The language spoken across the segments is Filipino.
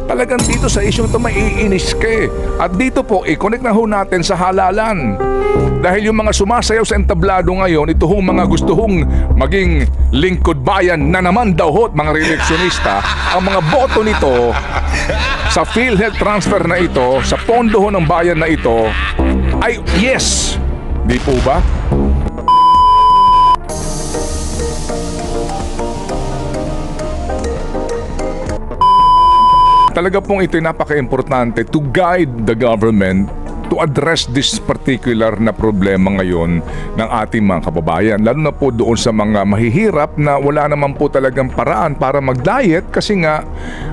Talagang dito sa issue ito maiinis ka eh. At dito po, i-connect na ho natin sa halalan. Dahil yung mga sumasayaw sa entablado ngayon, ito hong mga gusto hong maging lingkod bayan na naman daw ho, mga reeleksyonista, ang mga boto nito sa PhilHealth transfer na ito, sa pondo ho ng bayan na ito, ay yes. Di po ba? Talaga pong ito'y napaka-importante to guide the government to address this particular na problema ngayon ng ating mga kababayan. Lalo na po doon sa mga mahihirap na wala naman po talagang paraan para mag-diet kasi nga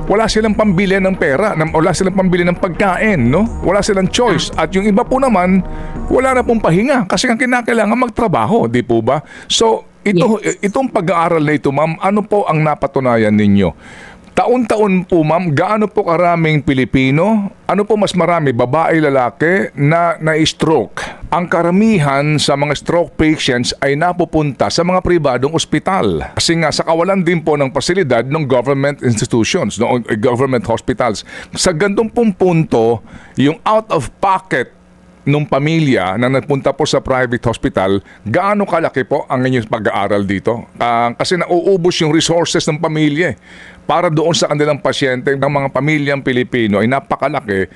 wala silang pambili ng pera, wala silang pambili ng pagkain, no? Wala silang choice. At yung iba po naman, wala na pong pahinga kasi ang kinakailangan magtrabaho, di po ba? So, itong pag-aaral na ito, ma'am, ano po ang napatunayan ninyo? Taon-taon po, ma'am, gaano po karaming Pilipino, ano po mas marami, babae, lalaki, na na-stroke? Ang karamihan sa mga stroke patients ay napupunta sa mga pribadong ospital. Kasi nga, sa kawalan din po ng pasilidad ng government institutions, ng government hospitals. Sa gantong pong punto, yung out-of-pocket nung pamilya na nagpunta po sa private hospital, gaano kalaki po ang inyong pag-aaral dito? Kasi nauubos yung resources ng pamilya para doon sa kanilang pasyente ng mga pamilyang Pilipino ay napakalaki.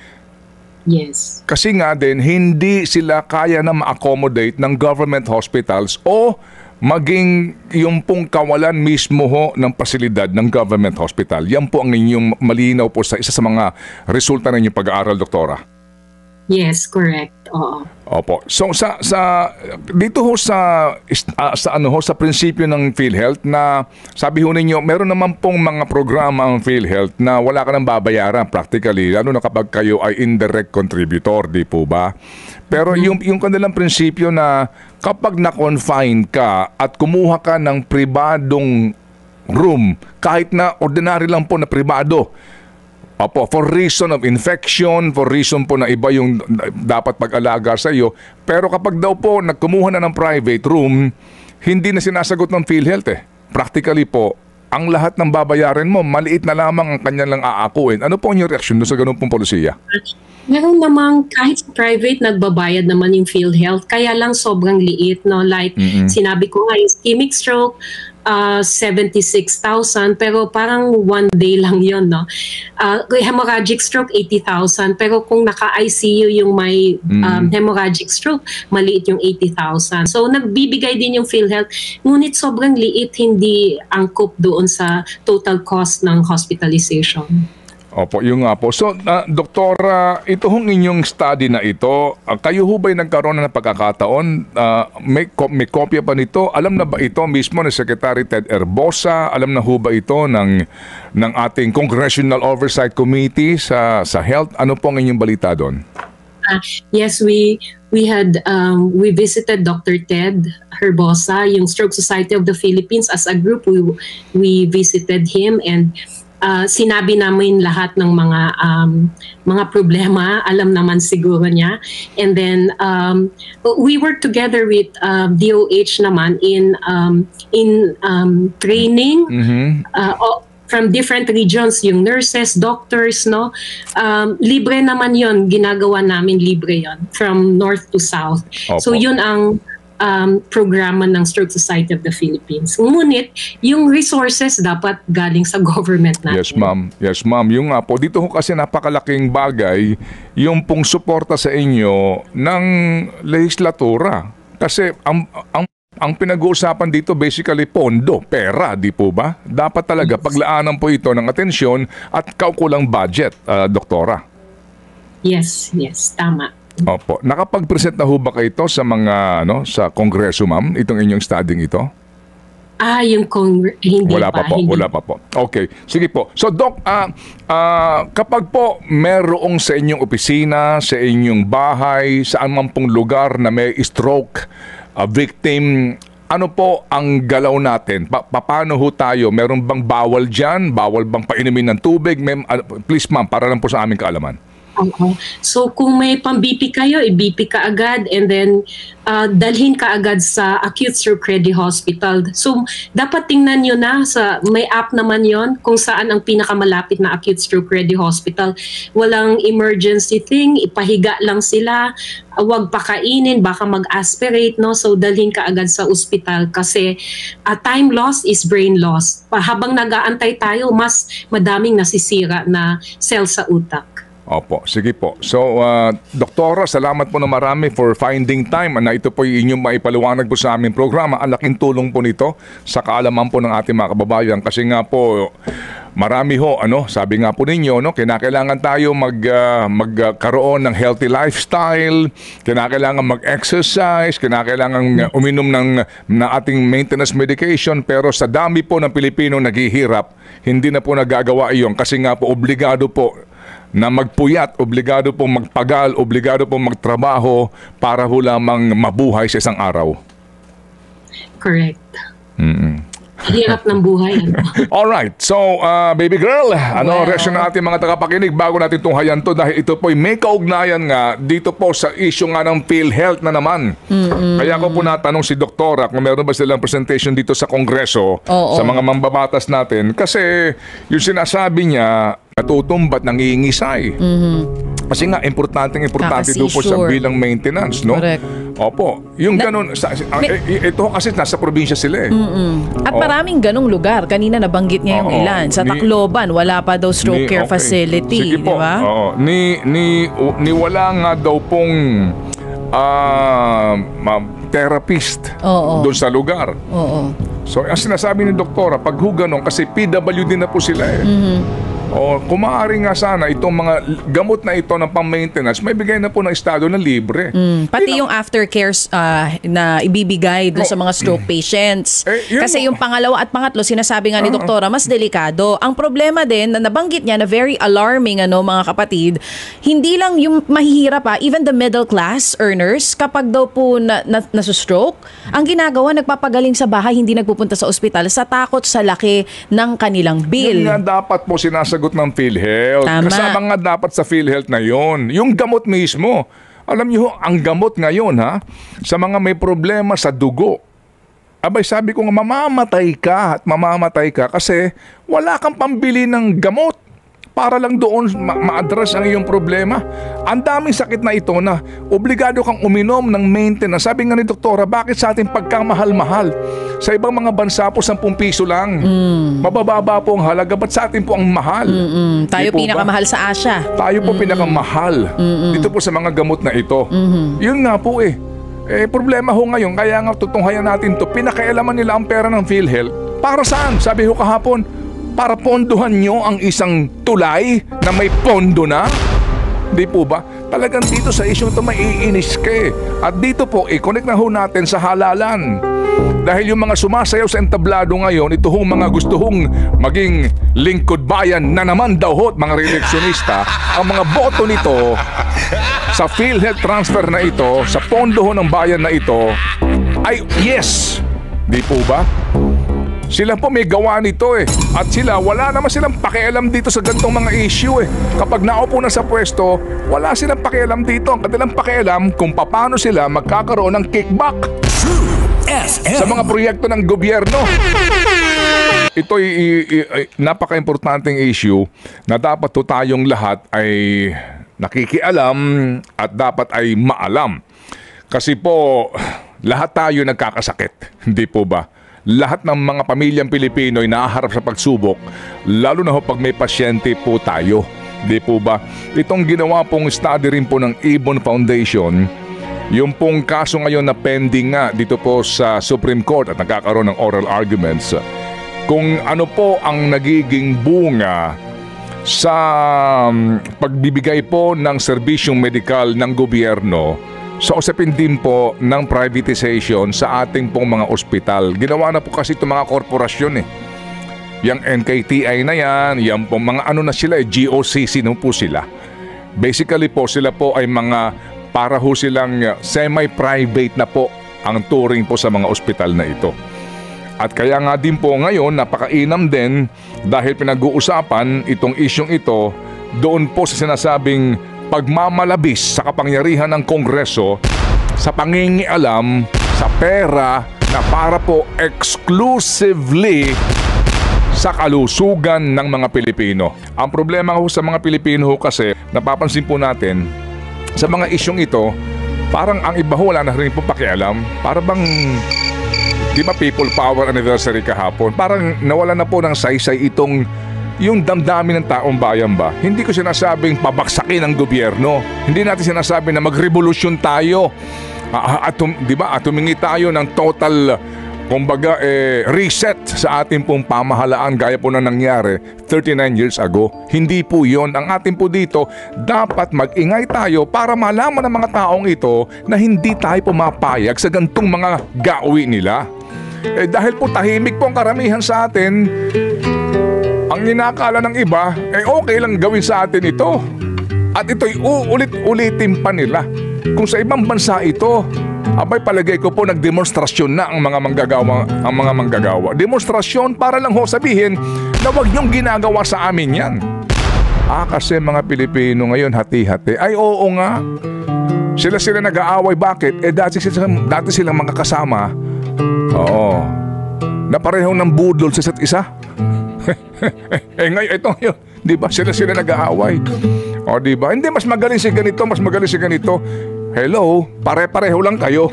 Yes. Kasi nga din, hindi sila kaya na ma-accommodate ng government hospitals o maging yung pong kawalan mismo ho ng pasilidad ng government hospital. Yan po ang inyong malinaw po sa isa sa mga resulta ng inyong pag-aaral, Doktora. Yes, correct. Oo. Opo. So sa dito ho sa prinsipyo ng PhilHealth na sabi ho ninyo, meron naman pong mga programa ang PhilHealth na wala ka nang babayaran practically, lalo na kapag kayo ay indirect contributor, di po ba? Pero yung kanilang prinsipyo na kapag na-confine ka at kumuha ka ng pribadong room, kahit na ordinary lang po na pribado, opo, for reason of infection, for reason po na iba yung dapat pag-alaga sa iyo. Pero kapag daw po nagkumuha na ng private room, hindi na sinasagot ng PhilHealth eh. Practically po, ang lahat ng babayarin mo, maliit na lamang ang kanya lang aakuin. Ano po ang inyong reaksyon doon sa ganun pong polisiya? Meron namang kahit sa private nagbabayad naman yung PhilHealth, kaya lang sobrang liit, no? Like sinabi ko nga, yung ischemic stroke, 76,000 pero parang one day lang yon, no? Hemorrhagic stroke 80,000 pero kung naka-ICU yung may hemorrhagic stroke, maliit yung 80,000. So nagbibigay din yung PhilHealth, ngunit sobrang liit, hindi angkop doon sa total cost ng hospitalization. Opo, yung nga po. So, Doktora, ito hong inyong study na ito, kayo ho ba'y nagkaroon na ng pagkakataon? May kopya pa nito? Alam na ba ito mismo ni Secretary Ted Herbosa? Alam na ho ba ito ng ating Congressional Oversight Committee sa health? Ano po ang inyong balita doon? Yes, we visited Dr. Ted Herbosa, yung Stroke Society of the Philippines. As a group, we visited him and sinabi namin lahat ng mga problema, alam naman siguro niya. And then we work together with DOH naman in training from different regions, yung nurses, doctors, no? Libre naman yon, ginagawa namin, libre yon from north to south. Opo. So yun ang programa ng Stroke Society of the Philippines. Ngunit, yung resources dapat galing sa government natin. Yes, ma'am. Yes, ma'am. Yung nga po, dito ho kasi napakalaking bagay yung pong suporta sa inyo ng legislatura. Kasi ang pinag-uusapan dito basically pondo, pera, di po ba? Dapat talaga paglaanan po ito ng atensyon at kaukulang budget, Doktora. Yes, tama. Opo. Nakapag-present na ho ba kayo ito sa mga sa Kongreso, ma'am? Itong inyong studying ito? Yung hindi wala pa po. Wala pa po. Okay. Sige po. So, Doc, kapag po merong sa inyong opisina, sa inyong bahay, saan man pong lugar na may stroke victim, ano po ang galaw natin? Paano ho tayo? Meron bang bawal dyan? Bawal bang painumin ng tubig? Please, ma'am, para lang po sa aming kaalaman. Oo. So kung may pang-BP kayo, i-BP ka agad and then dalhin ka agad sa Acute Stroke Ready Hospital. So dapat tingnan nyo na, may app naman yon kung saan ang pinakamalapit na Acute Stroke Ready Hospital. Walang emergency thing, ipahiga lang sila, wag pakainin, baka mag-aspirate, no? So dalhin ka agad sa ospital kasi time loss is brain loss. Habang nag-aantay tayo, mas madaming nasisira na cell sa utak. Opo, sige po. So, Doktora, salamat po na marami for finding time na ito po yung inyong maipaliwanag po sa aming programa. Ang laking tulong po nito sa kaalaman po ng ating mga kababayan kasi nga po marami ho, sabi nga po ninyo, kinakailangan tayo magkaroon ng healthy lifestyle, kinakailangan mag-exercise, kinakailangan uminom ng ating maintenance medication, pero sa dami po ng Pilipino naghihirap, hindi na po nagagawa iyon kasi nga po obligado po na magpuyat, obligado pong magpagal, obligado pong magtrabaho para ho lamang mabuhay sa isang araw. Correct. Hirap ng buhay. Alright, so baby girl, reaction ng ating mga tagapakinig bago natin tunghayan to dahil ito po ay may kaugnayan nga dito po sa issue nga ng PhilHealth na naman. Kaya ko po natanong si Doktora kung meron ba silang presentation dito sa Kongreso sa mga mambabatas natin kasi yung sinasabi niya natutumbat, nangingisay. Kasi nga, importante doon po sa bilang maintenance, no? Correct. Opo. Yung ganun, ito kasi nasa probinsya sila eh. At maraming ganung lugar. Kanina nabanggit niya yung ilan. Sa Tacloban, wala pa daw stroke care facility. Sige po. Diba? Ni wala nga daw pong therapist doon sa lugar. So, ang sinasabi ni Doktora, pag ganun, kasi PWD na po sila eh. Kung maaari nga sana itong mga gamot na ito ng pang-maintenance, may bigay na po ng estado na libre. Pati yung aftercares na ibibigay dun sa mga stroke patients. Kasi yung pangalawa at pangatlo, sinasabi nga ni Doktora, mas delikado. Ang problema din, na nabanggit niya na very alarming mga kapatid, hindi lang yung mahihirap even the middle class earners, kapag daw po nasustroke, ang ginagawa, nagpapagaling sa bahay, hindi nagpupunta sa ospital sa takot sa laki ng kanilang bill. Yun nga dapat po sinasagot ng PhilHealth. Tama. Kasama nga dapat sa PhilHealth na yon. Yung gamot mismo. Alam niyo, ang gamot ngayon sa mga may problema sa dugo. Abay, sabi ko nga, mamamatay ka kasi wala kang pambili ng gamot para lang doon ma-address ang iyong problema. Ang daming sakit na ito na obligado kang uminom ng maintenance. Sabi nga ni Doktora, bakit sa ating pagkamahal-mahal? Sa ibang mga bansa po, 10 piso lang. Mabababa po ang halaga. Ba't sa atin po ang mahal? Tayo pinakamahal sa Asia. Tayo po pinakamahal dito po sa mga gamot na ito. Yun nga po problema ho ngayon, kaya nga tutunghayan natin to. Pinakailaman nila ang pera ng PhilHealth. Para saan? Sabi ho kahapon, para pondohan nyo ang isang tulay na may pondo na? Di po ba? Talagang dito sa issue ito maiinis ka eh. At dito po, i-connect na ho natin sa halalan. Dahil yung mga sumasayaw sa entablado ngayon, ito hong mga gusto hong maging lingkod bayan na naman daw ho, mga reeleksyonista, ang mga boto nito sa PhilHealth transfer na ito, sa pondo ho ng bayan na ito, ay yes. Di po ba? Sila po may gawa nito eh. At sila, wala naman silang pakialam dito sa ganitong mga issue eh. Kapag naupo na sa pwesto, wala silang pakialam dito. Ang kanilang pakialam kung paano sila magkakaroon ng kickback sa mga proyekto ng gobyerno. Ito ay napaka-importanting issue na dapat to tayong lahat ay nakikialam at dapat ay maalam. Kasi po, lahat tayo nagkakasakit. Hindi po ba? Lahat ng mga pamilyang Pilipino ay nahaharap sa pagsubok, lalo na pag may pasyente po tayo. Di po ba? Itong ginawa pong study rin po ng Ibon Foundation, yung pong kaso ngayon na pending nga dito po sa Supreme Court at nagkakaroon ng oral arguments, kung ano po ang nagiging bunga sa pagbibigay po ng serbisyong medikal ng gobyerno sa usapin din po ng privatization sa ating pong mga ospital. Ginawa na po kasi itong mga korporasyon eh. Yang NKTI na yan pong mga na sila GOCC na po sila. Basically po sila po ay mga para ho silang semi-private na po ang touring po sa mga ospital na ito. At kaya nga din po ngayon napakainam din dahil pinag-uusapan itong isyong ito doon po sa sinasabing pagmamalabis sa kapangyarihan ng Kongreso sa pangingialam sa pera na para po exclusively sa kalusugan ng mga Pilipino. Ang problema ho sa mga Pilipino ho kasi, napapansin po natin, sa mga isyong ito, parang ang iba ho wala na rin po pakialam. Para bang, di ba People Power Anniversary kahapon, parang nawala na po ng saysay itong yung damdamin ng taong bayan ba. Hindi ko sinasabing pabaksakin ang gobyerno. Hindi natin sinasabi na magrevolusyon tayo. Di ba? At humingi tayo ng total, kumbaga, reset sa ating pong pamahalaan gaya po na nangyari 39 years ago. Hindi po yon. Ang atin po dito, dapat mag-ingay tayo para malaman ng mga taong ito na hindi tayo pumapayag sa gantong mga gawi nila. Dahil po tahimik po ang karamihan sa atin, ang inakala ng iba, okay lang gawin sa atin ito. At ito'y uulit-ulitin pa nila. Kung sa ibang bansa ito, abay palagay ko po nagdemonstrasyon na ang mga manggagawa. Demonstrasyon para lang ho sabihin na wag niyong ginagawa sa amin yan. Kasi mga Pilipino ngayon hati-hati. Ay oo nga. Sila nag-aaway. Bakit? Dati silang mga kasama. Oo. Na parehong ng budol sa isa't isa. Ngayon, ito yun. Di ba? Sila nag-aaway. O di ba? Hindi, mas magaling si ganito, mas magaling si ganito. Hello, pare-pareho lang kayo.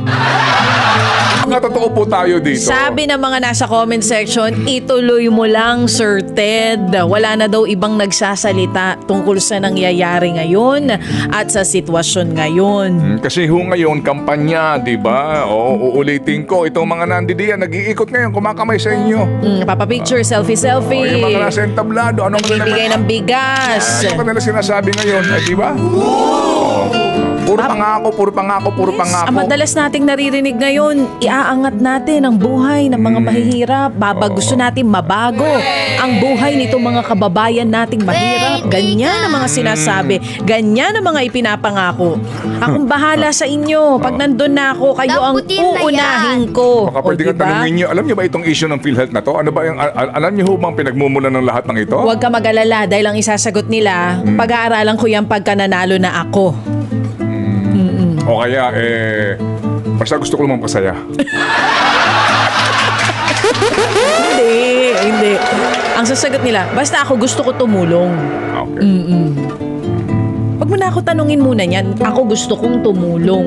Mga totoo po tayo dito. Sabi ng mga nasa comment section, ituloy mo lang, Sir Ted. Wala na daw ibang nagsasalita tungkol sa nangyayari ngayon at sa sitwasyon ngayon. Kasi ngayon, kampanya, di ba? Uulitin ko, itong mga nandidiyan, nag-iikot ngayon, kumakamay sa inyo. Papapicture, selfie-selfie. Yung mga nasa entablado, nagbibigay ng bigas. Ano ba nila sinasabi ngayon? Di ba? Puro pangako. Ang madalas nating naririnig ngayon, iaangat natin ang buhay ng mga mahihirap. Gusto natin mabago ang buhay nito mga kababayan nating mahirap. Ganyan ang mga sinasabi. Ganyan ang mga ipinapangako. Akong bahala sa inyo. Pag nandun na ako, kayo ang uunahin ko. Baka pwede kang tanongin nyo, alam niyo ba itong issue ng PhilHealth na to? Ano ba yung, alam niyo bang pinagmumulan ng lahat ng ito? Huwag ka mag-alala dahil ang isasagot nila, pag-aaralan ko yan pagka nanalo na ako. O kaya, basta gusto ko lumang pasaya. Hindi. Ang sasagot nila, basta ako gusto ko tumulong. Okay. Huwag mo na ako tanungin muna yan. Ako gusto kong tumulong.